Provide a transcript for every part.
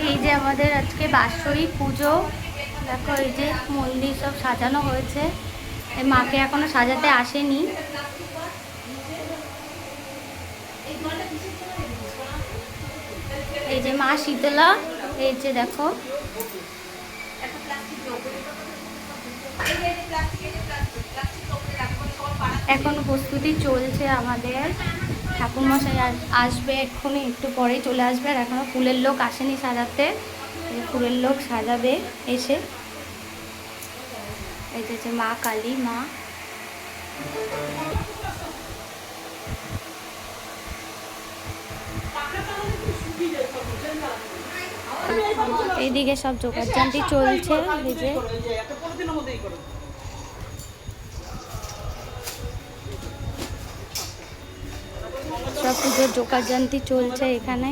এই যে আমাদের আজকে বাৎসরিক পুজো, দেখো এই যে মন্দির সব সাজানো হয়েছে। মাকে এখনো সাজাতে আসেনি। এই যে মা শীতলা, এই যে দেখো এখন প্রস্তুতি চলছে আমাদের। ঠাকুরমশাই আসবে এক্ষুনি, একটু পরেই চলে আসবে। আর এখনো ফুলের লোক আসেনি সাজাতে, ফুলের লোক সাজাবে এসে। এই যে মা কালী মা, এইদিকে সব জোগাড়যন্ত্র চলছে। এই যে সব পুজোর জোগাড়যন্ত্র চলছে এখানে।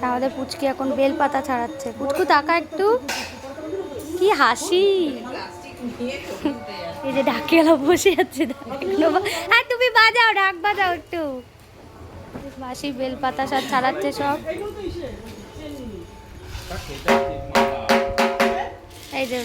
আমাদের পুচকি এখন বেলপাতা ছাড়াচ্ছে। পুচকু তাকা একটু, কি হাসি। এই যে ডাকিয়ালা বসে আছে, আর তুমি বাজাও, ডাক বাজাও একটু। মাসি বেলপাতা সব ছাড়াচ্ছে সব। এই যে